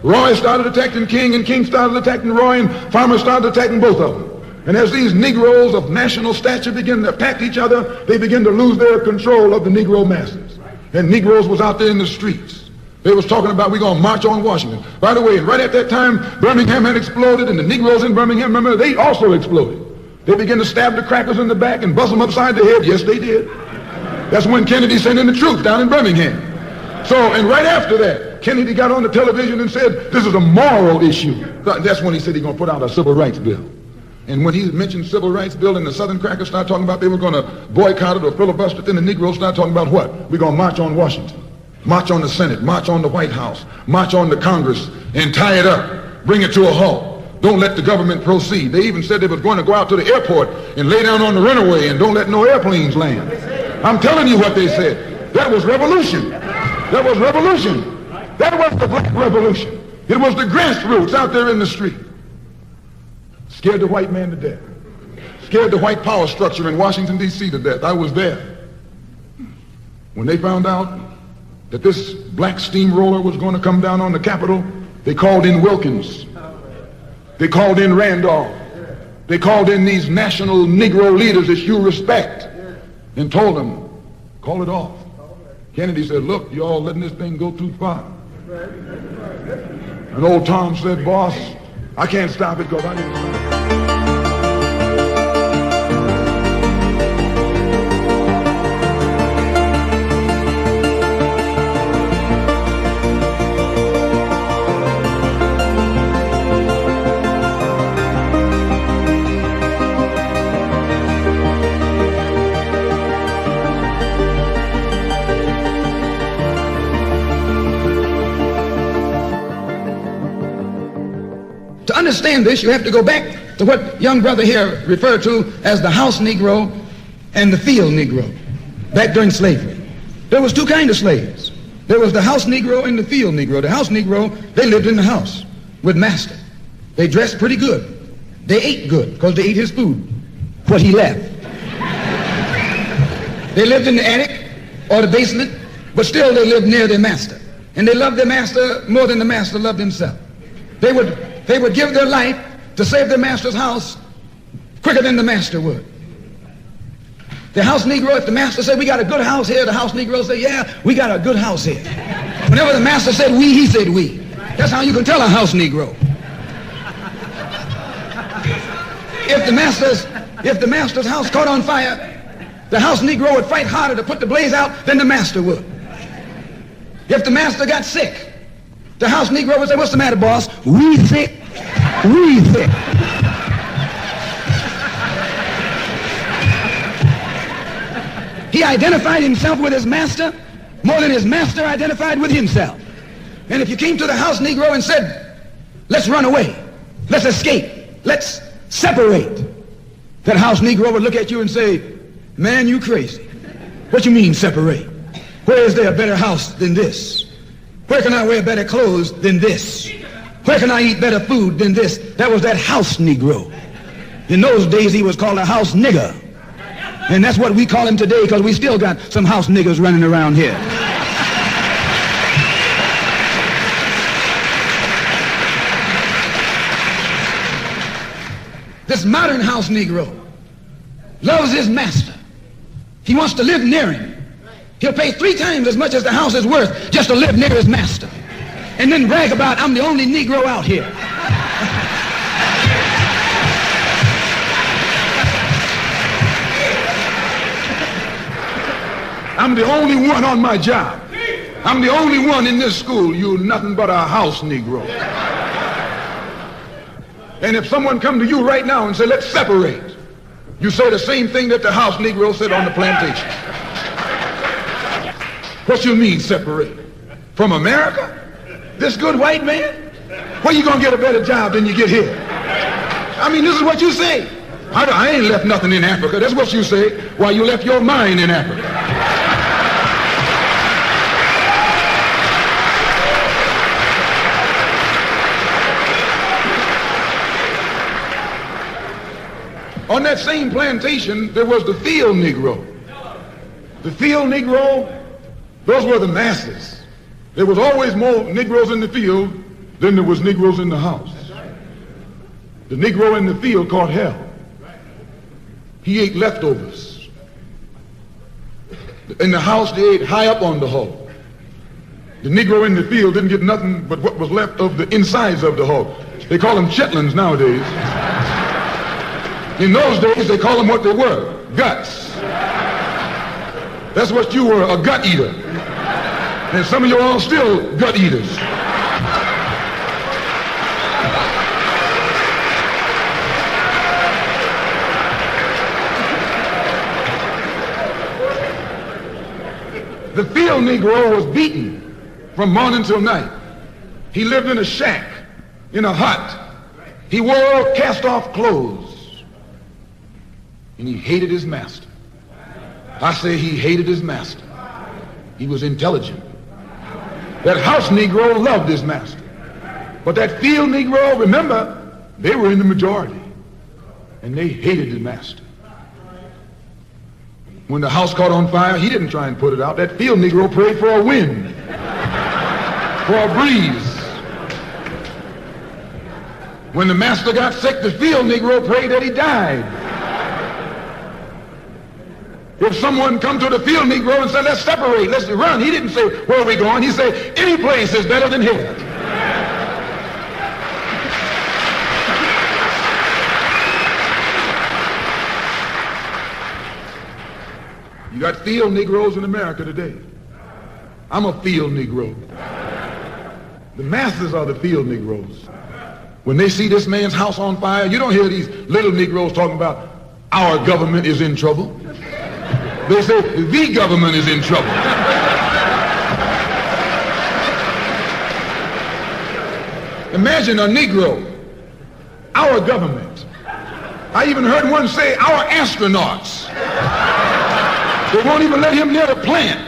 Roy started attacking King, and King started attacking Roy, and farmers started attacking both of them. And as these Negroes of national stature begin to attack each other, they begin to lose their control of the Negro masses. And Negroes was out there in the streets. They was talking about, we're going to march on Washington. By the way, right at that time, Birmingham had exploded, and the Negroes in Birmingham, remember, they also exploded. They began to stab the crackers in the back and bust them upside the head. Yes, they did. That's when Kennedy sent in the troops down in Birmingham. So, and right after that, Kennedy got on the television and said, this is a moral issue. That's when he said he's going to put out a civil rights bill. And when he mentioned civil rights bill, and the Southern crackers started talking about they were going to boycott it or filibuster it, then the Negroes started talking about what? We're going to march on Washington, march on the Senate, march on the White House, march on the Congress, and tie it up, bring it to a halt. Don't let the government proceed. They even said they was going to go out to the airport and lay down on the runway and don't let no airplanes land. I'm telling you what they said. That was revolution. That was revolution. That was the black revolution. It was the grassroots out there in the street. Scared the white man to death. Scared the white power structure in Washington, D.C. to death. I was there. When they found out that this black steamroller was going to come down on the Capitol, they called in Wilkins. They called in Randolph. They called in these national Negro leaders that you respect and told them, call it off. Kennedy said, look, you all letting this thing go too far. And old Tom said, boss, I can't stop it because I didn't stop it. To understand this, you have to go back to what young brother here referred to as the house Negro and the field Negro back during slavery. There was two kinds of slaves. There was the house Negro and the field Negro. The house Negro, they lived in the house with master. They dressed pretty good. They ate good because they ate his food, what he left. They lived in the attic or the basement, but still they lived near their master. And they loved their master more than the master loved himself. They would give their life to save their master's house quicker than the master would. The house Negro, if the master said, we got a good house here, the house Negro said, yeah, we got a good house here. Whenever the master said we, he said we. That's how you can tell a house Negro. If the master's house caught on fire, the house Negro would fight harder to put the blaze out than the master would. If the master got sick, the house Negro would say, what's the matter, boss? We sick. We sick. He identified himself with his master more than his master identified with himself. And if you came to the house Negro and said, let's run away, let's escape, let's separate, that house Negro would look at you and say, man, you crazy. What you mean separate? Where is there a better house than this? Where can I wear better clothes than this? Where can I eat better food than this? That was that house Negro. In those days, he was called a house nigger. And that's what we call him today because we still got some house niggers running around here. This modern house Negro loves his master. He wants to live near him. He'll pay 3 times as much as the house is worth just to live near his master. And then brag about, I'm the only Negro out here. I'm the only one on my job. I'm the only one in this school. You're nothing but a house Negro. And if someone come to you right now and say, let's separate, you say the same thing that the house Negro said on the plantation. What you mean separate? From America? This good white man? Where you gonna get a better job than you get here? I mean, this is what you say. I ain't left nothing in Africa. That's what you say. Why, you left your mind in Africa. On that same plantation, there was the field Negro. The field Negro, those were the masses. There was always more Negroes in the field Then there was Negroes in the house. The Negro in the field caught hell. He ate leftovers. In the house, they ate high up on the hog. The Negro in the field didn't get nothing but what was left of the insides of the hog. They call them chitlins nowadays. In those days, they call them what they were, guts. That's what you were, a gut eater. And some of you are still gut eaters. The field Negro was beaten from morning till night. He lived in a shack, in a hut. He wore cast-off clothes. And he hated his master. I say he hated his master. He was intelligent. That house Negro loved his master. But that field Negro, remember, they were in the majority. And they hated the master. When the house caught on fire, he didn't try and put it out. That field Negro prayed for a wind, for a breeze. When the master got sick, the field Negro prayed that he died. If someone come to the field Negro and said, let's separate, let's run, he didn't say, where are we going? He said, any place is better than here. You got field Negroes in America today. I'm a field Negro. The masses are the field Negroes. When they see this man's house on fire, you don't hear these little Negroes talking about our government is in trouble. They say the government is in trouble. Imagine a Negro, our government. I even heard one say our astronauts. They won't even let him near the plant.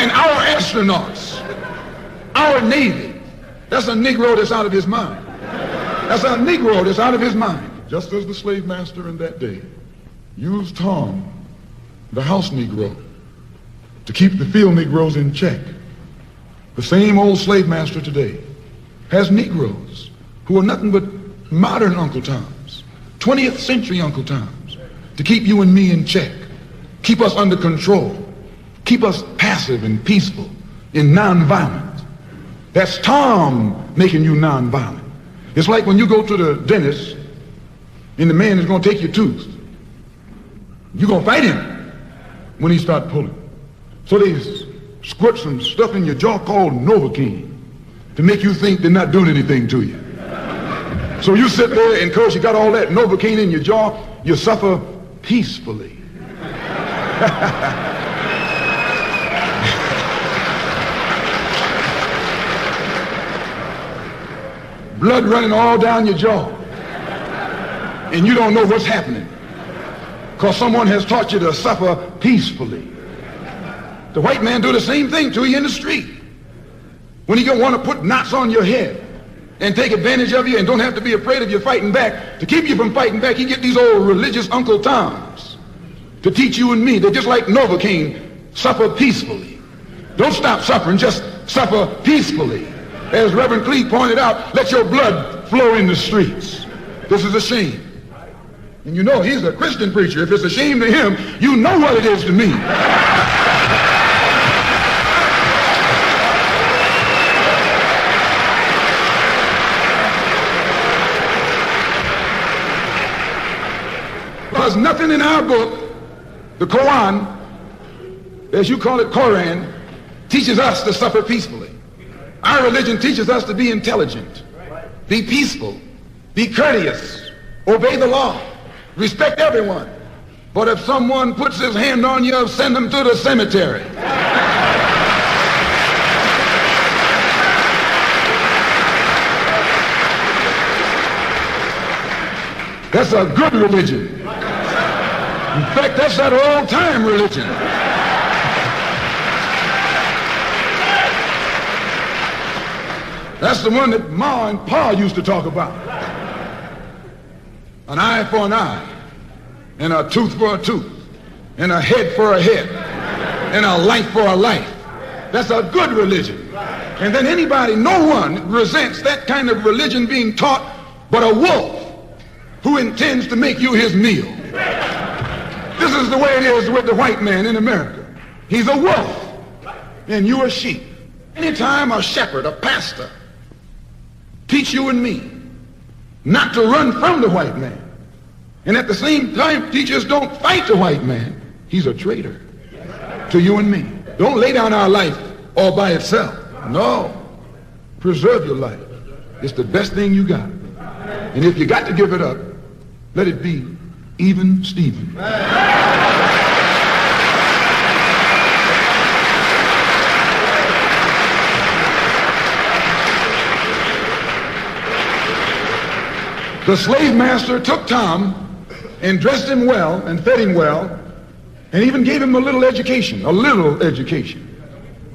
And our astronauts, our Navy, that's a Negro that's out of his mind. That's a Negro that's out of his mind. Just as the slave master in that day used Tom, the house Negro, to keep the field Negroes in check, the same old slave master today has Negroes who are nothing but modern Uncle Toms, 20th century Uncle Toms, to keep you and me in check, keep us under control, keep us passive and peaceful in nonviolence. That's Tom making you nonviolent. It's like when you go to the dentist and the man is going to take your tooth. You're going to fight him when he start pulling. So they squirt some stuff in your jaw called Novocaine to make you think they're not doing anything to you. So you sit there and because you got all that Novocaine in your jaw, you suffer peacefully. Blood running all down your jaw. And you don't know what's happening. Because someone has taught you to suffer peacefully. The white man do the same thing to you in the street. When he want to put knots on your head and take advantage of you and don't have to be afraid of you fighting back, to keep you from fighting back, he get these old religious Uncle Toms to teach you and me that just like Novocaine, suffer peacefully. Don't stop suffering, just suffer peacefully. As Reverend Cleave pointed out, let your blood flow in the streets. This is a shame. And you know he's a Christian preacher. If it's a shame to him, you know what it is to me. There's nothing in our book, the Quran, as you call it, Quran, teaches us to suffer peacefully. Our religion teaches us to be intelligent, be peaceful, be courteous, obey the law, respect everyone. But if someone puts his hand on you, send them to the cemetery. That's a good religion. In fact, that's that old-time religion. That's the one that Ma and Pa used to talk about. An eye for an eye, and a tooth for a tooth, and a head for a head, and a life for a life. That's a good religion. And then anybody, no one resents that kind of religion being taught but a wolf who intends to make you his meal. This is the way it is with the white man in America. He's a wolf and you're a sheep. Anytime a shepherd, a pastor, teach you and me not to run from the white man, and at the same time teach us don't fight the white man, he's a traitor to you and me. Don't lay down our life all by itself. No. Preserve your life. It's the best thing you got. And if you got to give it up, let it be even Stephen. The slave master took Tom and dressed him well and fed him well and even gave him a little education.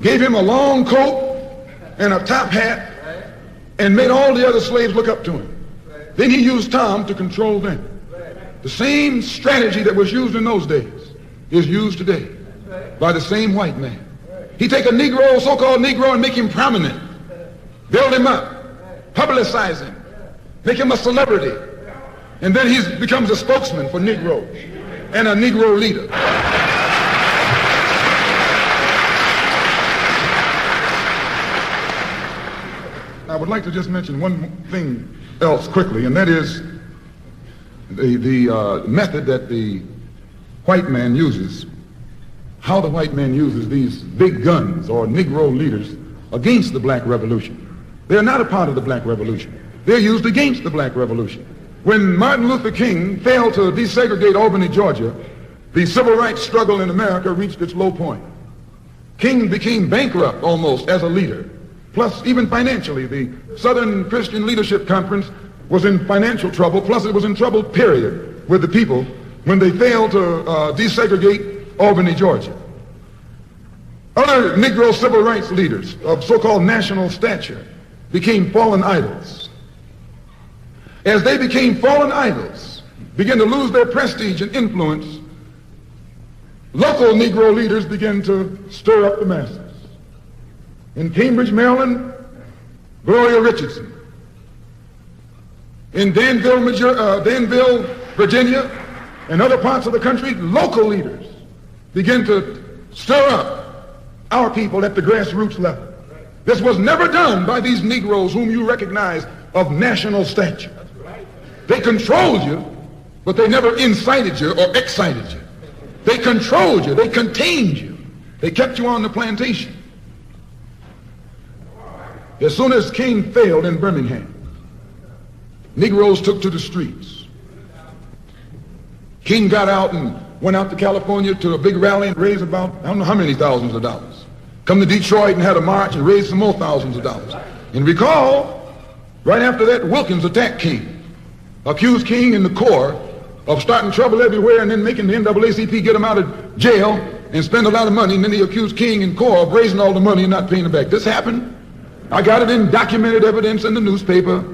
Gave him a long coat and a top hat and made all the other slaves look up to him. Then he used Tom to control them. The same strategy that was used in those days is used today by the same white man. He take a Negro, so-called Negro, and make him prominent, build him up, publicize him, make him a celebrity, and then he becomes a spokesman for Negroes and a Negro leader. I would like to just mention one thing else quickly, and that is the method that the white man uses, how the white man uses these big guns or Negro leaders against the black revolution. They're not a part of the black revolution. They're used against the black revolution. When Martin Luther King failed to desegregate Albany, Georgia, the civil rights struggle in America reached its low point. King became bankrupt almost as a leader. Plus, even financially, the Southern Christian Leadership Conference was in financial trouble, plus it was in trouble, period, with the people when they failed to desegregate Albany, Georgia. Other Negro civil rights leaders of so-called national stature became fallen idols. As they became fallen idols, began to lose their prestige and influence, local Negro leaders began to stir up the masses. In Cambridge, Maryland, Gloria Richardson. In Danville, Virginia, and other parts of the country, local leaders begin to stir up our people at the grassroots level. This was never done by these Negroes whom you recognize of national stature. They controlled you, but they never incited you or excited you. They controlled you. They contained you. They kept you on the plantation. As soon as King failed in Birmingham, Negroes took to the streets. King got out and went out to California to a big rally and raised about, I don't know how many thousands of dollars. Come to Detroit and had a march and raised some more thousands of dollars. And recall, right after that, Wilkins attacked King, accused King and the Corps of starting trouble everywhere and then making the NAACP get him out of jail and spend a lot of money, and then he accused King and Corps of raising all the money and not paying it back. This happened. I got it in documented evidence in the newspaper.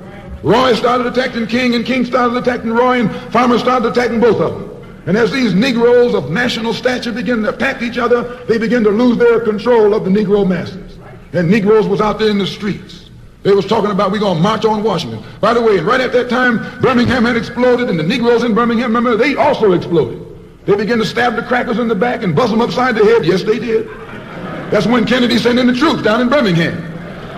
Roy started attacking King, and King started attacking Roy, and farmers started attacking both of them. And as these Negroes of national stature begin to attack each other, they begin to lose their control of the Negro masses. And Negroes was out there in the streets. They was talking about, we're going to march on Washington. By the way, right at that time, Birmingham had exploded, and the Negroes in Birmingham, remember, they also exploded. They began to stab the crackers in the back and buzz them upside the head. Yes, they did. That's when Kennedy sent in the troops down in Birmingham.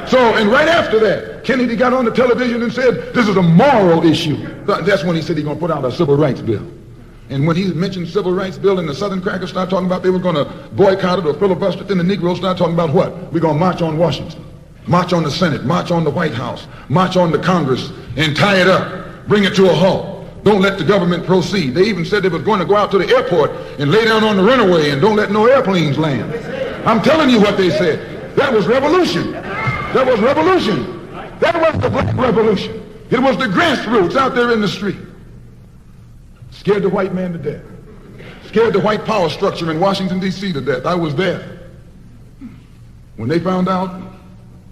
So, and right after that, Kennedy got on the television and said, this is a moral issue. That's when he said he's going to put out a civil rights bill. And when he mentioned civil rights bill and the Southern crackers started talking about they were going to boycott it or filibuster it, then the Negroes started talking about what? We're going to march on Washington, march on the Senate, march on the White House, march on the Congress, and tie it up, bring it to a halt. Don't let the government proceed. They even said they was going to go out to the airport and lay down on the runway and don't let no airplanes land. I'm telling you what they said. That was revolution. That was revolution. That was the black revolution. It was the grassroots out there in the street. Scared the white man to death. Scared the white power structure in Washington, D.C. to death. I was there. When they found out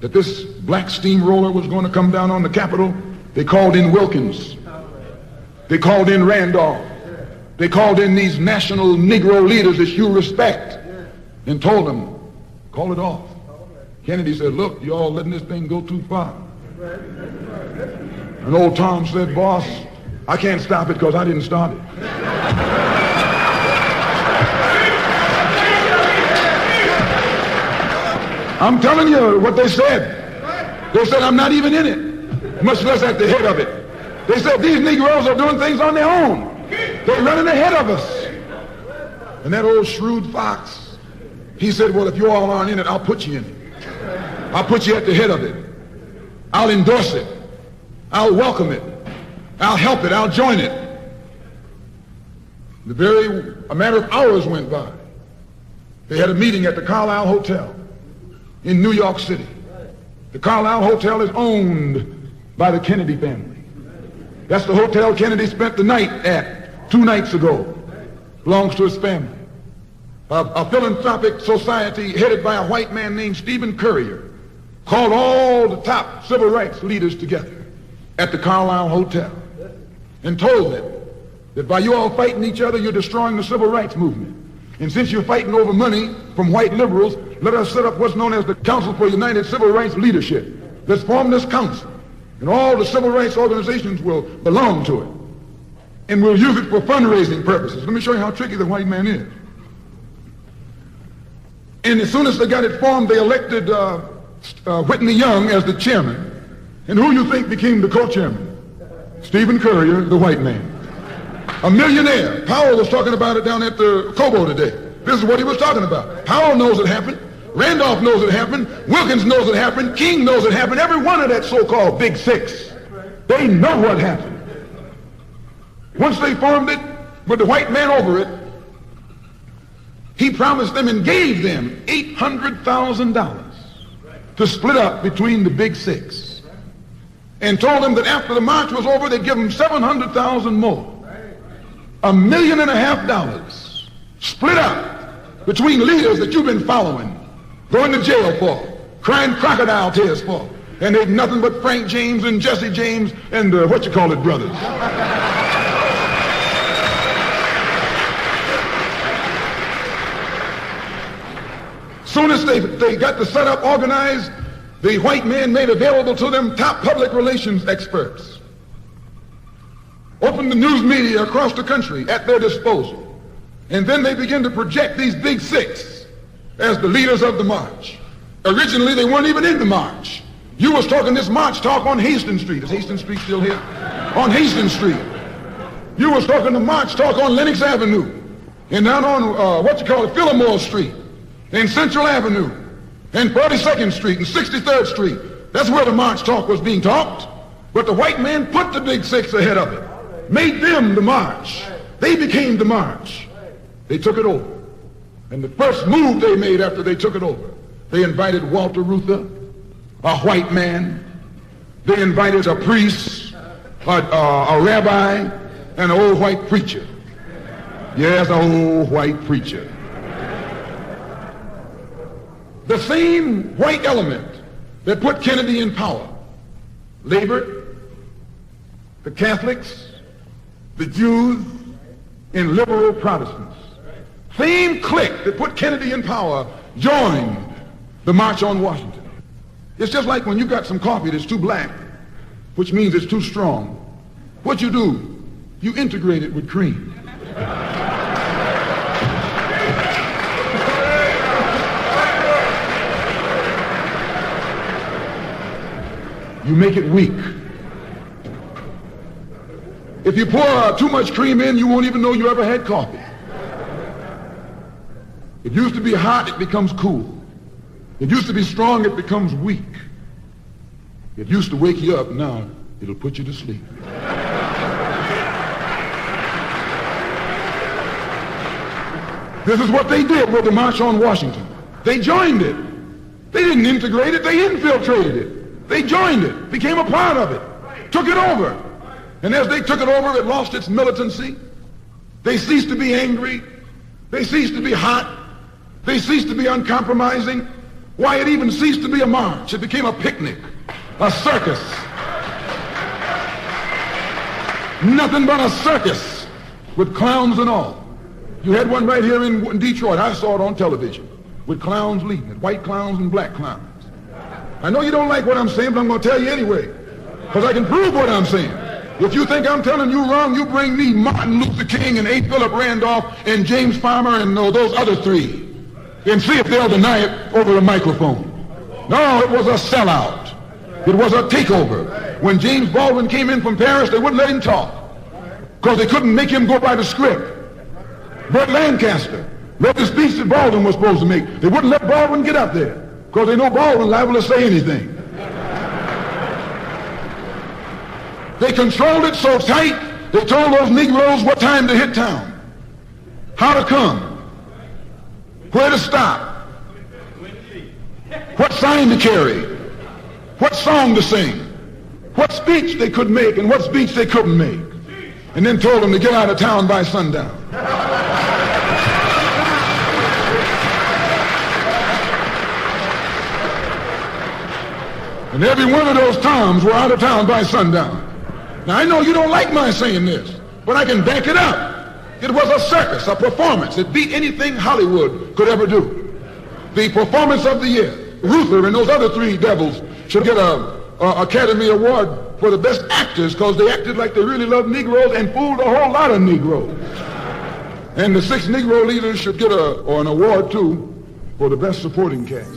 that this black steamroller was going to come down on the Capitol, they called in Wilkins. They called in Randolph. They called in these national Negro leaders that you respect and told them, call it off. Kennedy said, look, you all letting this thing go too far. And old Tom said, boss, I can't stop it because I didn't start it. I'm telling you what they said. They said, I'm not even in it, much less at the head of it. They said, these Negroes are doing things on their own. They're running ahead of us. And that old shrewd fox, he said, well, if you all aren't in it, I'll put you in it. I'll put you at the head of it. I'll endorse it. I'll welcome it. I'll help it. I'll join it. A matter of hours went by. They had a meeting at the Carlisle Hotel in New York City. The Carlisle Hotel is owned by the Kennedy family. That's the hotel Kennedy spent the night at 2 nights ago. Belongs to his family. A philanthropic society headed by a white man named Stephen Currier called all the top civil rights leaders together at the Carlisle Hotel and told them that by you all fighting each other, you're destroying the civil rights movement. And since you're fighting over money from white liberals, let us set up what's known as the Council for United Civil Rights Leadership. Let's form this council, and all the civil rights organizations will belong to it. And we'll use it for fundraising purposes. Let me show you how tricky the white man is. And as soon as they got it formed, they elected Whitney Young as the chairman. And who you think became the co-chairman? Stephen Currier, the white man. A millionaire. Powell was talking about it down at the Cobo today. This is what he was talking about. Powell knows it happened. Randolph knows it happened. Wilkins knows it happened. King knows it happened. Every one of that so-called Big Six. They know what happened. Once they formed it, with the white man over it, he promised them and gave them $800,000 to split up between the Big Six, and told them that after the march was over, they'd give them $700,000 more. $1.5 million split up between leaders that you've been following, going to jail for, crying crocodile tears for, and they've nothing but Frank James and Jesse James and brothers. Soon as they got the setup organized, the white man made available to them top public relations experts. Opened the news media across the country at their disposal. And then they began to project these Big Six as the leaders of the march. Originally, they weren't even in the march. You was talking this march talk on Hastings Street. Is Hastings Street still here? On Hastings Street. You was talking the march talk on Lenox Avenue. And down on, Fillmore Street. And Central Avenue. And 42nd Street and 63rd Street. That's where the march talk was being talked. But the white man put the Big Six ahead of it. Made them the march. They became the march. They took it over. And the first move they made after they took it over, they invited Walter Reuther, a white man. They invited a priest, a rabbi, and an old white preacher. Yes, an old white preacher. The same white element that put Kennedy in power labored, the Catholics, the Jews, and liberal Protestants. Same clique that put Kennedy in power joined the March on Washington. It's just like when you got some coffee that's too black, which means it's too strong. What you do, you integrate it with cream. You make it weak. If you pour too much cream in, you won't even know you ever had coffee. It used to be hot, it becomes cool. It used to be strong, it becomes weak. It used to wake you up, now it'll put you to sleep. This is what they did with the March on Washington. They joined it. They didn't integrate it, they infiltrated it. They joined it, became a part of it, took it over. And as they took it over, it lost its militancy. They ceased to be angry. They ceased to be hot. They ceased to be uncompromising. Why, it even ceased to be a march. It became a picnic, a circus. Nothing but a circus with clowns and all. You had one right here in Detroit. I saw it on television with clowns leading it, white clowns and black clowns. I know you don't like what I'm saying, but I'm going to tell you anyway, because I can prove what I'm saying. If you think I'm telling you wrong, you bring me Martin Luther King and A. Philip Randolph and James Farmer and those other three and see if they'll deny it over the microphone. No, it was a sellout. It was a takeover. When James Baldwin came in from Paris, they wouldn't let him talk because they couldn't make him go by the script. Burt Lancaster read the speech that Baldwin was supposed to make. They wouldn't let Baldwin get up there because they know Baldwin liable to say anything. They controlled it so tight, they told those Negroes what time to hit town, how to come, where to stop, what sign to carry, what song to sing, what speech they could make and what speech they couldn't make, and then told them to get out of town by sundown. And every one of those Toms were out of town by sundown. Now, I know you don't like my saying this, but I can back it up. It was a circus, a performance. It beat anything Hollywood could ever do. The performance of the year. Ruther and those other three devils should get a Academy Award for the best actors because they acted like they really loved Negroes and fooled a whole lot of Negroes. And the 6 Negro leaders should get an award, too, for the best supporting cast.